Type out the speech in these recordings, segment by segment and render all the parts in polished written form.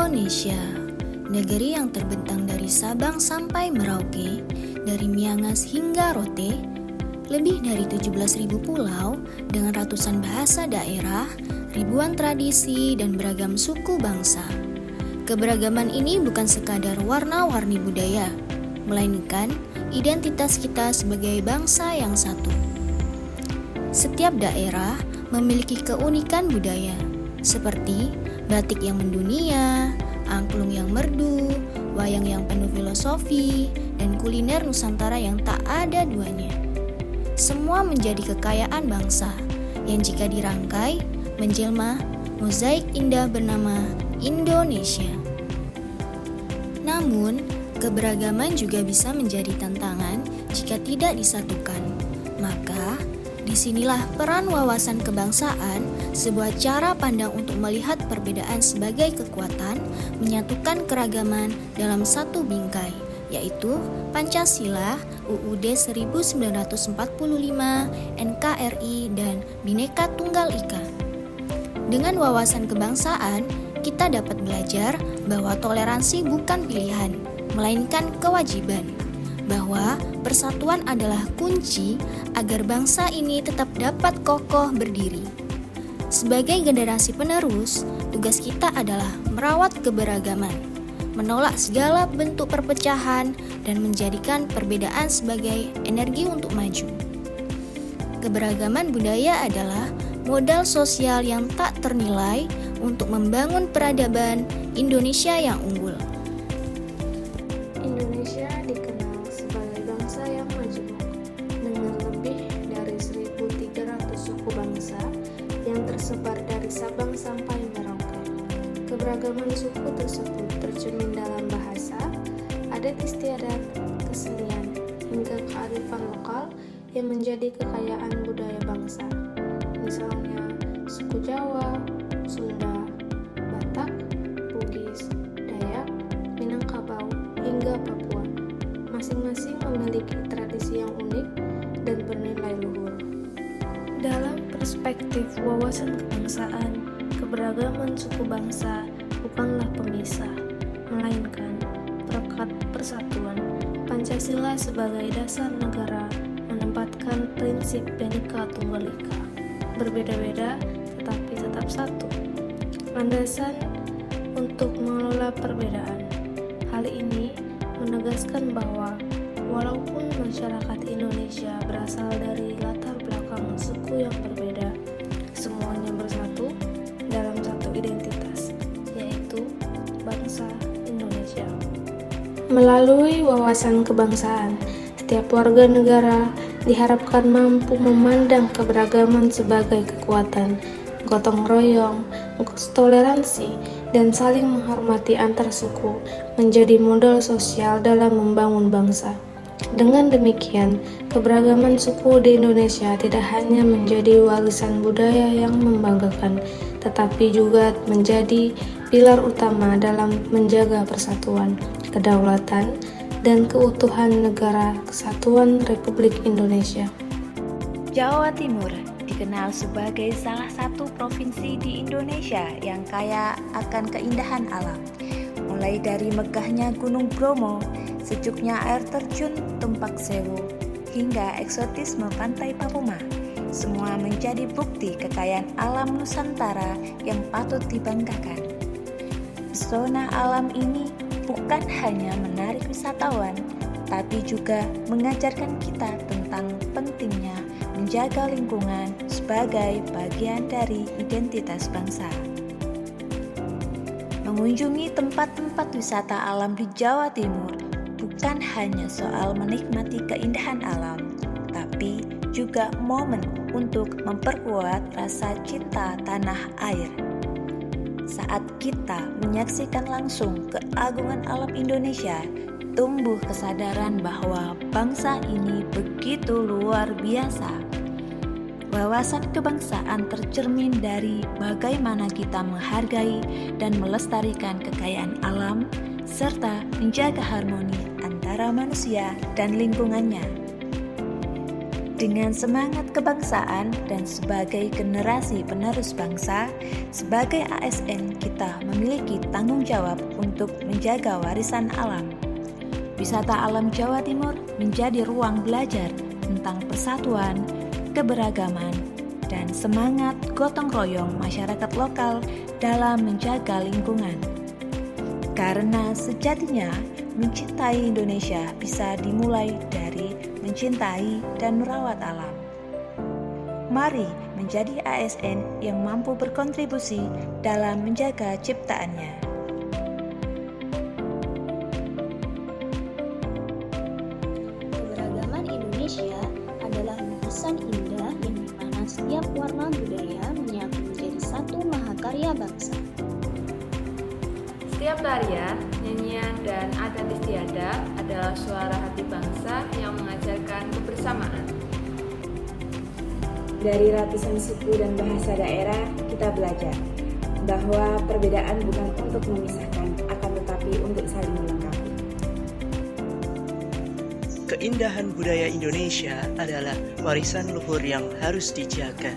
Indonesia, negeri yang terbentang dari Sabang sampai Merauke, dari Miangas hingga Rote, lebih dari 17.000 pulau dengan ratusan bahasa daerah, ribuan tradisi, dan beragam suku bangsa. Keberagaman ini bukan sekadar warna-warni budaya, melainkan identitas kita sebagai bangsa yang satu. Setiap daerah memiliki keunikan budaya, seperti batik yang mendunia, angklung yang merdu, wayang yang penuh filosofi, dan kuliner Nusantara yang tak ada duanya. Semua menjadi kekayaan bangsa yang jika dirangkai menjelma mozaik indah bernama Indonesia. Namun, keberagaman juga bisa menjadi tantangan jika tidak disatukan. Maka, disinilah peran wawasan kebangsaan, sebuah cara pandang untuk melihat perbedaan sebagai kekuatan, menyatukan keragaman dalam satu bingkai, yaitu Pancasila, UUD 1945, NKRI, dan Bhinneka Tunggal Ika. Dengan wawasan kebangsaan, kita dapat belajar bahwa toleransi bukan pilihan, melainkan kewajiban. Bahwa persatuan adalah kunci agar bangsa ini tetap dapat kokoh berdiri. Sebagai generasi penerus, tugas kita adalah merawat keberagaman, menolak segala bentuk perpecahan, dan menjadikan perbedaan sebagai energi untuk maju. Keberagaman budaya adalah modal sosial yang tak ternilai untuk membangun peradaban Indonesia yang unggul. Indonesia dikenal sebagai bangsa yang majemuk, dengan lebih dari 1.300 suku bangsa yang tersebar dari Sabang sampai Merauke. Keberagaman suku tersebut tercermin dalam bahasa, adat istiadat, kesenian, hingga kearifan lokal yang menjadi kekayaan budaya bangsa. Misalnya, suku Jawa, Sunda, Batak, Bugis, Dayak, Minangkabau, hingga Papua. Masing-masing memiliki tradisi yang unik dan bernilai luhur. Dalam perspektif wawasan kebangsaan, keberagaman suku bangsa bukanlah pemisah, melainkan perekat persatuan. Pancasila sebagai dasar negara menempatkan prinsip Bhinneka Tunggal Ika, berbeda-beda tetapi tetap satu, landasan untuk mengelola perbedaan. Hal ini menegaskan bahwa walaupun masyarakat Indonesia berasal dari latar belakang suku yang berbeda, semuanya bersatu dalam satu identitas, yaitu bangsa Indonesia. Melalui wawasan kebangsaan, setiap warga negara diharapkan mampu memandang keberagaman sebagai kekuatan, gotong royong, toleransi, dan saling menghormati antar suku menjadi modal sosial dalam membangun bangsa. Dengan demikian, keberagaman suku di Indonesia tidak hanya menjadi warisan budaya yang membanggakan, tetapi juga menjadi pilar utama dalam menjaga persatuan, kedaulatan, dan keutuhan Negara Kesatuan Republik Indonesia. Jawa Timur dikenal sebagai salah satu provinsi di Indonesia yang kaya akan keindahan alam. Mulai dari megahnya Gunung Bromo, sejuknya air terjun Tumpak Sewu, hingga eksotisme pantai Papuma. Semua menjadi bukti kekayaan alam Nusantara yang patut dibanggakan. Pesona alam ini bukan hanya menarik wisatawan, tapi juga mengajarkan kita tentang pentingnya menjaga lingkungan sebagai bagian dari identitas bangsa. Mengunjungi tempat-tempat wisata alam di Jawa Timur bukan hanya soal menikmati keindahan alam, tapi juga momen untuk memperkuat rasa cinta tanah air. Saat kita menyaksikan langsung keagungan alam Indonesia, tumbuh kesadaran bahwa bangsa ini begitu luar biasa. Wawasan kebangsaan tercermin dari bagaimana kita menghargai dan melestarikan kekayaan alam, serta menjaga harmoni antara manusia dan lingkungannya. Dengan semangat kebangsaan dan sebagai generasi penerus bangsa, sebagai ASN kita memiliki tanggung jawab untuk menjaga warisan alam. Wisata alam Jawa Timur menjadi ruang belajar tentang persatuan, keberagaman, dan semangat gotong royong masyarakat lokal dalam menjaga lingkungan. Karena sejatinya, mencintai Indonesia bisa dimulai dari mencintai dan merawat alam. Mari menjadi ASN yang mampu berkontribusi dalam menjaga ciptaannya. Keberagaman Indonesia adalah lukisan indah yang dimana setiap warna budaya menyatu menjadi satu mahakarya bangsa. Setiap tarian, nyanyian, dan adat istiadat adalah suara hati bangsa yang mengajarkan kebersamaan. Dari ratusan suku dan bahasa daerah, kita belajar bahwa perbedaan bukan untuk memisahkan, akan tetapi untuk saling melengkapi. Keindahan budaya Indonesia adalah warisan luhur yang harus dijaga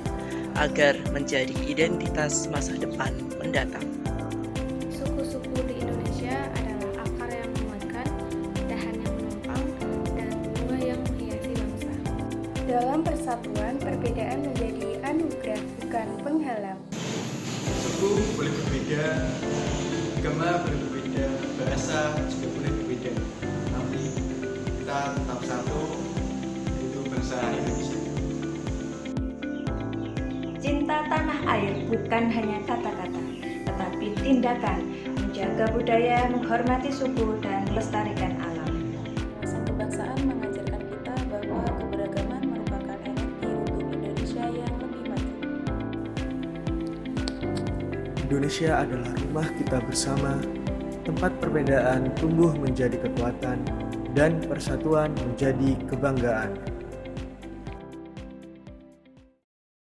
agar menjadi identitas masa depan mendatang. Suku-suku di Indonesia adalah akar yang menguatkan, dahan yang menopang, dan bunga yang menghiasi bangsa. Dalam persatuan, perbedaan menjadi anugerah, bukan penghalang. Suku boleh berbeda, agama boleh berbeda, bahasa juga boleh berbeda, tapi kita tetap satu, yaitu bangsa Indonesia. Cinta tanah air bukan hanya kata-kata, tetapi tindakan menjaga budaya, menghormati suku, dan melestarikan alam. Wawasan kebangsaan mengajarkan kita bahwa keberagaman merupakan energi untuk Indonesia yang lebih maju. Indonesia adalah rumah kita bersama, tempat perbedaan tumbuh menjadi kekuatan, dan persatuan menjadi kebanggaan.